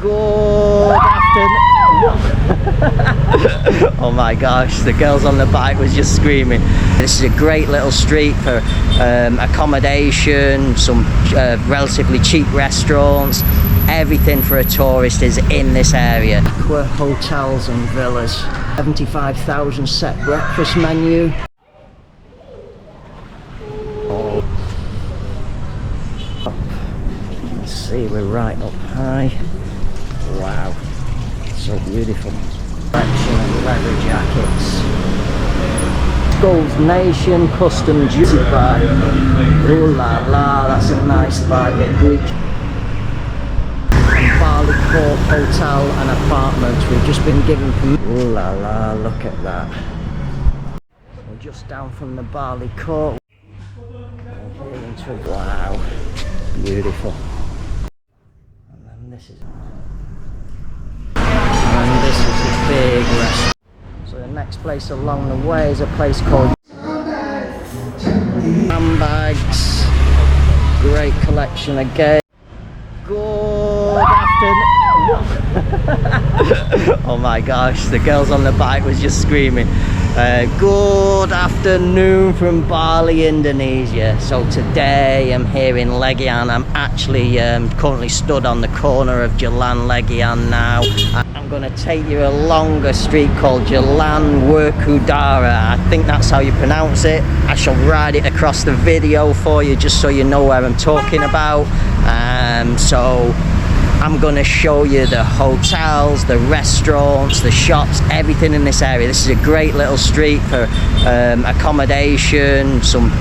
Good afternoon. Oh my gosh, the girls on the bike was just screaming. This is a great little street for accommodation, some relatively cheap restaurants. Everything for a tourist is in this area. Aqva hotels and villas. 75,000 set breakfast menu. Oh. Let's see, we're right up high. Wow, so beautiful. Collection of leather jackets. Gold Nation custom duty bag. Ooh la la, that's a nice bag. Greek. And Bali Court Hotel and Apartments. We've just been given. Ooh la la, look at that. We're just down from the Bali Court. Wow, beautiful. And then this is. And this is a big restaurant. So the next place along the way is a place called Handbags. Great collection again. Good afternoon. Oh my gosh, the girls on the bike was just screaming. Good afternoon from Bali, Indonesia. So today I'm here in Legian. I'm actually currently stood on the corner of Jalan Legian now. I'm going to take you along a street called Jalan Werkudara. I think that's how you pronounce it. I shall write it across the video for you just so you know where I'm talking about. So I'm going to show you the hotels, the restaurants, the shops, everything in this area. This is a great little street for accommodation, some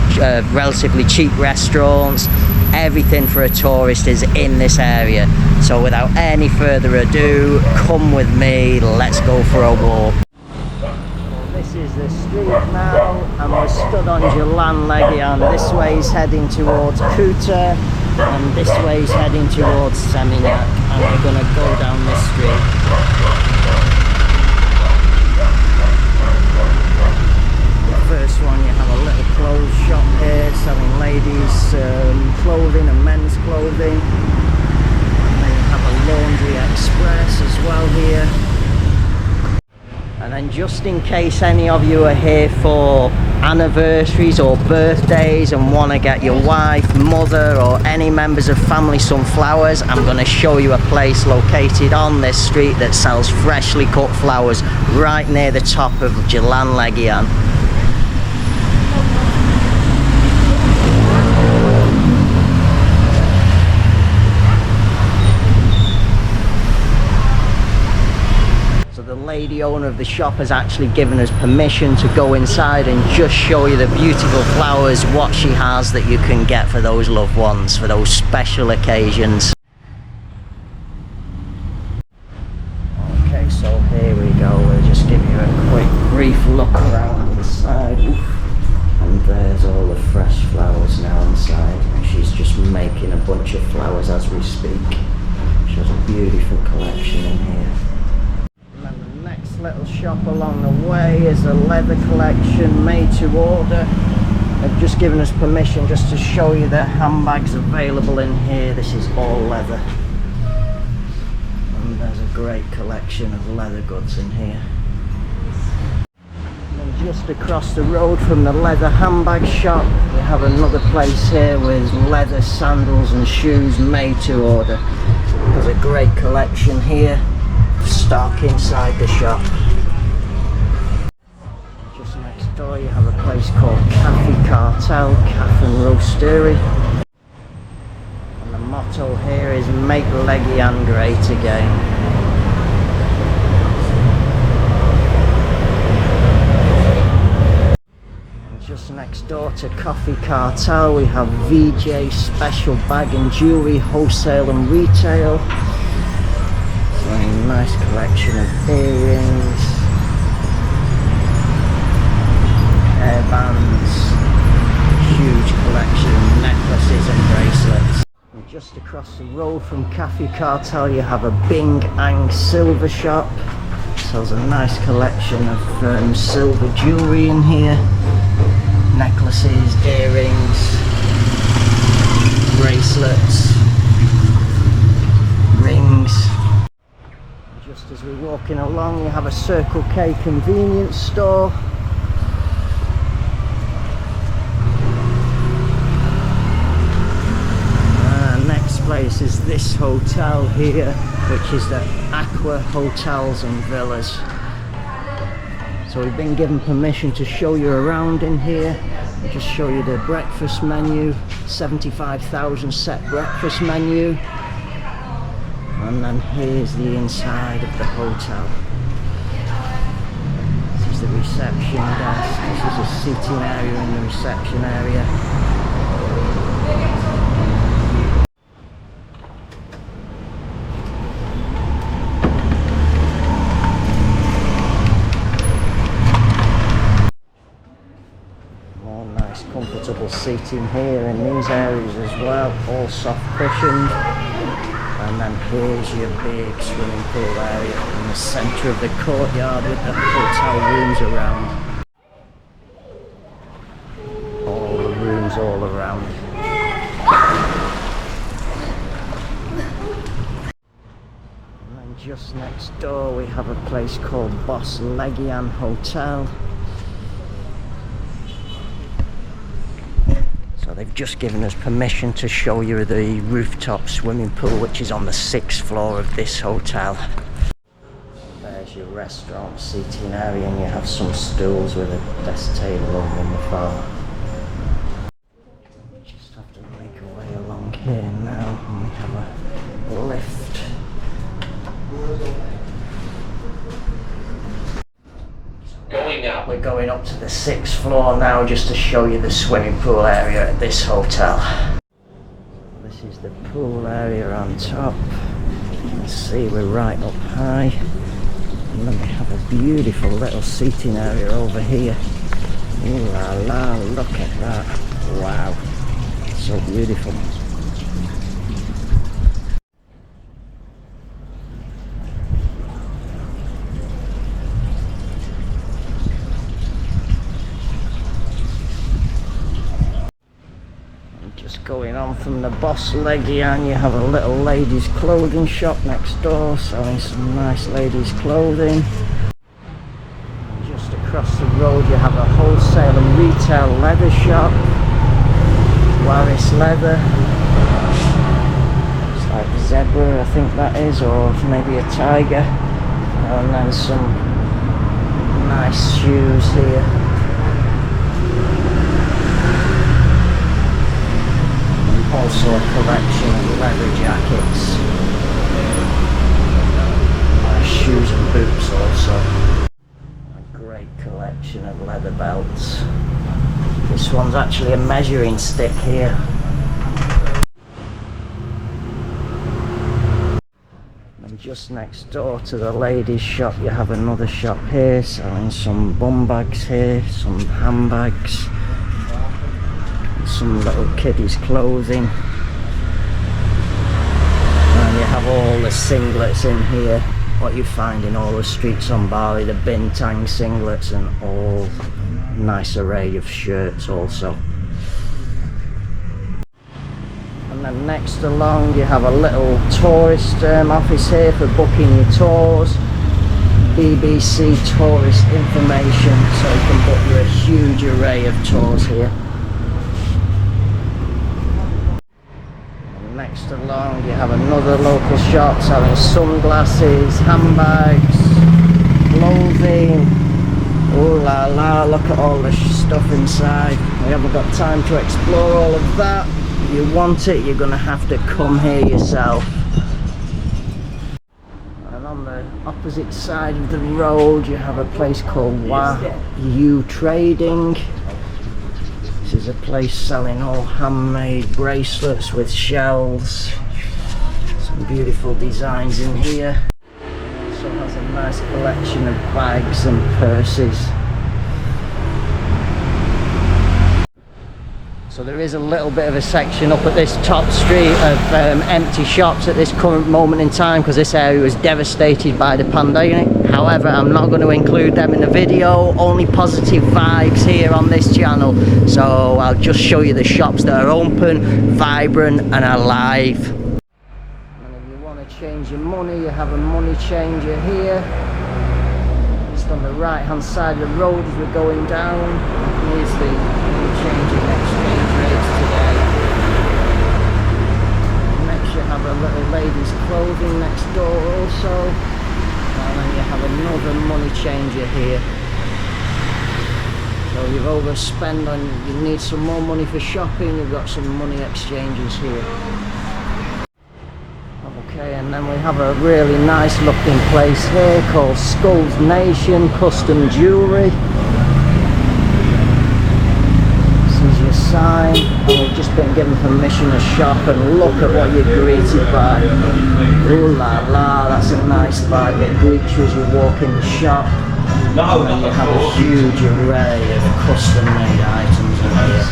relatively cheap restaurants. Everything for a tourist is in this area. So without any further ado, come with me, let's go for a walk. Well, this is the street now, and we're stood on Jalan Legian. This way is heading towards Kuta, and this way is heading towards Seminyak, and we're going to go down this street. The first one, you have a little clothes shop here selling ladies clothing and men's clothing. And then you have a laundry express as well here. And then just in case any of you are here for anniversaries or birthdays and want to get your wife, mother or any members of family some flowers, I'm going to show you a place located on this street that sells freshly cut flowers right near the top of Jalan Legian. The lady owner of the shop has actually given us permission to go inside and just show you the beautiful flowers, what she has that you can get for those loved ones, for those special occasions. Okay, so here we go. We'll just give you a quick brief look around inside. And there's all the fresh flowers now inside. She's just making a bunch of flowers as we speak. She has a beautiful collection in here. Little shop along the way is a leather collection made to order. They've just given us permission just to show you the handbags available in here. This is all leather, and there's a great collection of leather goods in here. And then just across the road from the leather handbag shop, we have another place here with leather sandals and shoes made to order. There's a great collection here. Stock inside the shop. Just next door you have a place called Cartel, Cafe and Roastery. And the motto here is "Make Legian Great Again." And just next door to Coffee Cartel we have VJ Special Bag and Jewellery Wholesale and Retail. A nice collection of earrings, hairbands, huge collection of necklaces and bracelets. And just across the road from Cafe Cartel you have a Bing Ang silver shop. Sells a nice collection of silver jewellery in here. Necklaces, earrings, bracelets, rings. we're walking along, you have a Circle K convenience store. Next place is this hotel here, which is the Aqva Hotels and Villas. So we've been given permission to show you around in here. I'll just show you the breakfast menu, 75,000 set breakfast menu. And then here's the inside of the hotel. This is the reception desk. This is a seating area in the reception area. More nice comfortable seating here in these areas as well, all soft cushioned. And then here's your big swimming pool area in the centre of the courtyard with the hotel rooms around. All the rooms all around. And then just next door we have a place called Bali Legian Hotel. So they've just given us permission to show you the rooftop swimming pool, which is on the 6th floor of this hotel. There's your restaurant seating area, and you have some stools with a desk table over in the far. Just have to make our way along here now, and we have a lift. We're going up to the 6th floor now just to show you the swimming pool area at this hotel. This is the pool area on top. You can see we're right up high. And then we have a beautiful little seating area over here. Ooh la la, look at that. Wow, so beautiful. Going on from the Bali Legian, you have a little ladies clothing shop next door selling some nice ladies clothing. And just across the road you have a wholesale and retail leather shop, Waris Leather. It's like a zebra, I think that is, or maybe a tiger. And then some nice shoes here. Also a collection of leather jackets, shoes and boots also. A great collection of leather belts. This one's actually a measuring stick here. And just next door to the ladies shop you have another shop here selling some bum bags here, some handbags. Some little kiddies clothing, and you have all the singlets in here, what you find in all the streets on Bali, the bintang singlets, and all nice array of shirts also. And then next along you have a little tourist office here for booking your tours, BBC tourist information, so you can book you a huge array of tours here. Next along you have another local shop selling sunglasses, handbags, clothing. Oh la la, look at all the stuff inside. We haven't got time to explore all of that. If you want it, you're going to have to come here yourself. And on the opposite side of the road you have a place called Wahyu Trading. This is a place selling all handmade bracelets with shells. Some beautiful designs in here. Also has a nice collection of bags and purses. So there is a little bit of a section up at this top street of empty shops at this current moment in time, because this area was devastated by the pandemic. However, I'm not going to include them in the video, only positive vibes here on this channel. So I'll just show you the shops that are open, vibrant and alive. And if you want to exchange your money, you have a money changer here. Just on the right hand side of the road as we're going down. Here's the money changing exchange rates today. Next you have a little ladies clothing next door also. And then you have another money changer here. So you've overspent on, you need some more money for shopping, you've got some money exchanges here. Okay, and then we have a really nice looking place here called Skulls Nation Custom Jewellery. This is your sign, and we've just been given permission to shop, and look at what you're greeted by. Ooh la la, that's a nice vibe that greets you as you walk in the shop. And then you have a huge array of custom made items in here.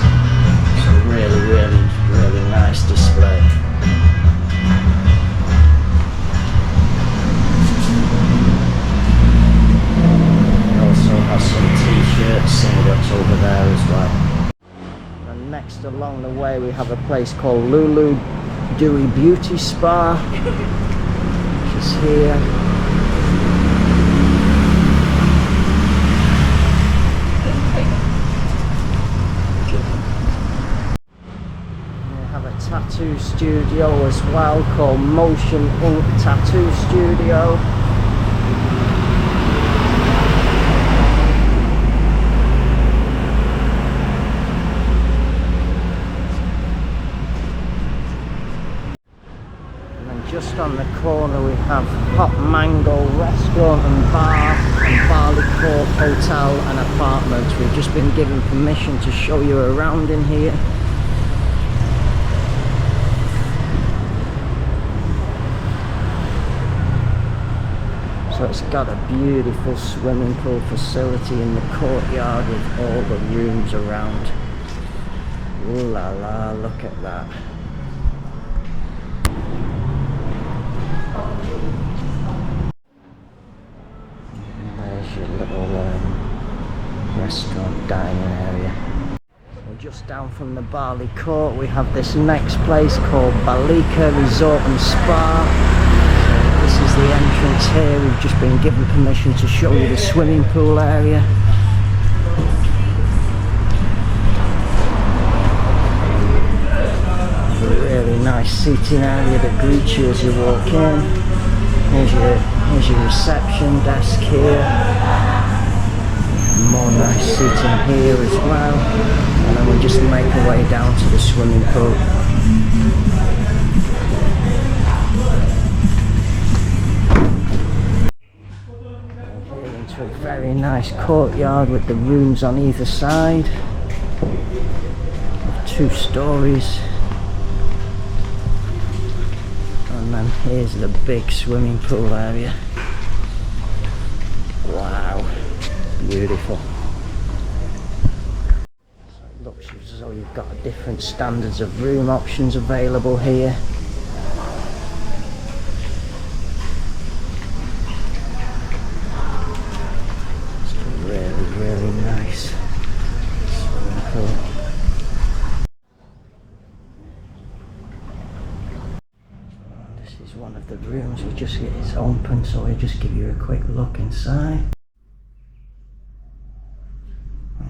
It's a really nice display. Has some t-shirts, Sendoks over there as well. And next along the way we have a place called Lulu Dewi Beauty Spa, which is here. And we have a tattoo studio as well called Motion Ink Tattoo Studio. Just on the corner we have Hot Mango Restaurant and Bar and Bali Court Hotel and Apartments. We've just been given permission to show you around in here. So it's got a beautiful swimming pool facility in the courtyard with all the rooms around. Ooh la la, look at that. Your little restaurant dining area. So just down from the Bali Court we have this next place called Baleka Resort and Spa. So this is the entrance here. We've just been given permission to show you the swimming pool area. A really nice seating area that greets you as you walk in. Here's your reception desk here. More nice seating here as well. And then we'll just make our way down to the swimming pool. And here into a very nice courtyard with the rooms on either side. 2 stories. And then here's the big swimming pool area. Wow, beautiful. So it looks as though you've got different standards of room options available here. It's really nice swimming pool. One of the rooms, it's open, so we'll just give you a quick look inside.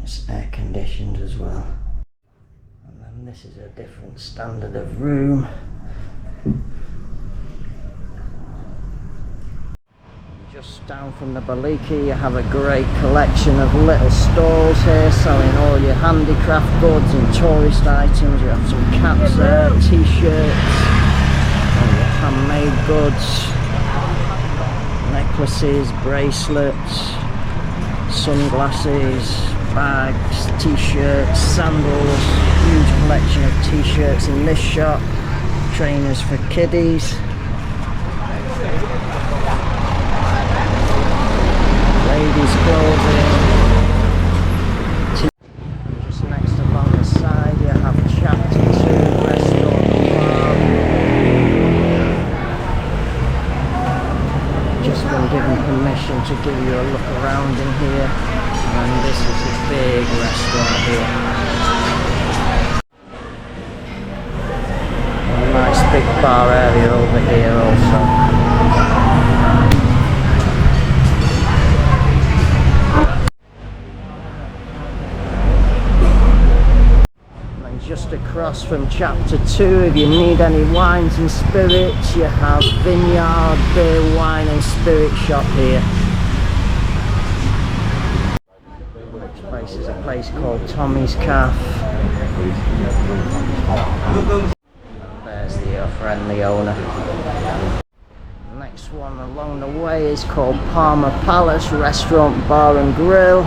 It's air conditioned as well. And then this is a different standard of room. Just down from the Baleka you have a great collection of little stalls here selling all your handicraft goods and tourist items. You have some caps there, t-shirts, handmade goods, necklaces, bracelets, sunglasses, bags, t-shirts, sandals. Huge collection of t-shirts in this shop. Trainers for kiddies. Ladies clothing. Just next along the side you have Chapter 2 restaurant and bar. Just been given permission to give you a look around in here, and this is a big restaurant here. A nice big bar area over here also. from chapter 2. If you need any wines and spirits, you have vineyard, beer, wine and spirit shop here. Next place is a place called Tommy's Cafe. There's the friendly owner. Next one along the way is called Parma Palace Restaurant, Bar and Grill.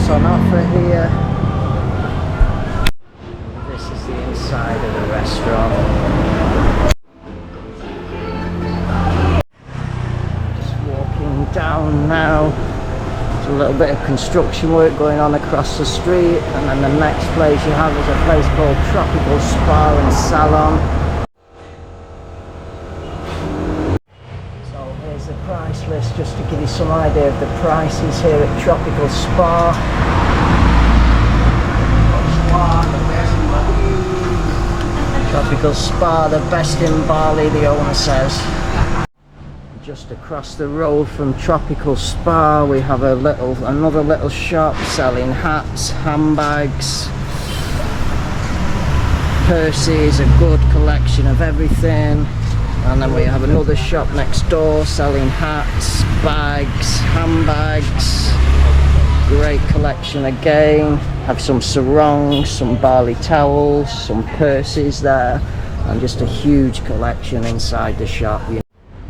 On offer here. This is the inside of the restaurant. Just walking down now. There's a little bit of construction work going on across the street, and then the next place you have is a place called Tropical Spa and Salon. The price list just to give you some idea of the prices here at Tropical Spa. Tropical Spa, the best in Bali, the owner says. Just across the road from Tropical Spa we have another little shop selling hats, handbags, purses, a good collection of everything. And then we have another shop next door selling hats, bags, handbags. Great collection again. Have some sarongs, some Bali towels, some purses there, and just a huge collection inside the shop.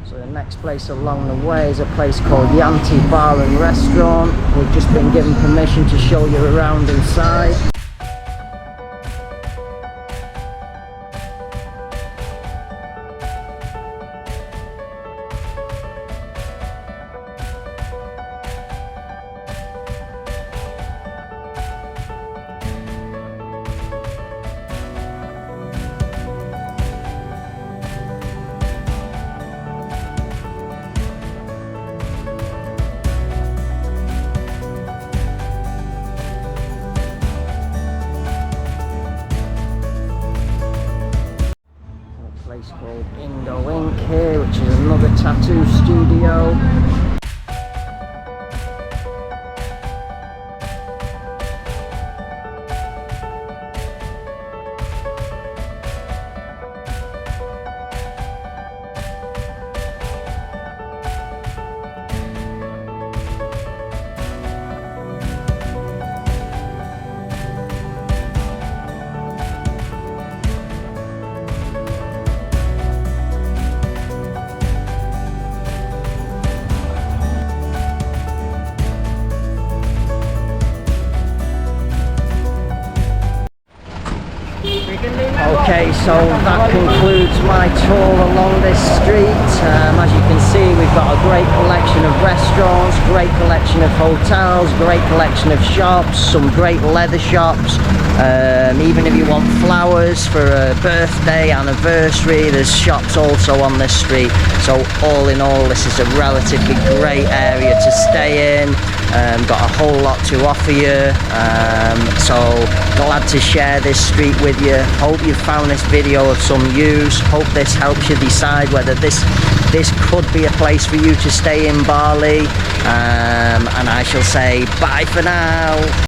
So the next place along the way is a place called Yanti Bar and Restaurant. We've just been given permission to show you around inside. Place called Indo Ink here, which is another tattoo studio. Okay, so that concludes my tour along this street. As you can see, we've got a great collection of restaurants, great collection of hotels, great collection of shops, some great leather shops. Even if you want flowers for a birthday, anniversary, there's shops also on this street. So all in all, this is a relatively great area to stay in. Got a whole lot to offer you, so glad to share this street with you. Hope you found this video of some use. Hope this helps you decide whether this could be a place for you to stay in Bali, and I shall say bye for now.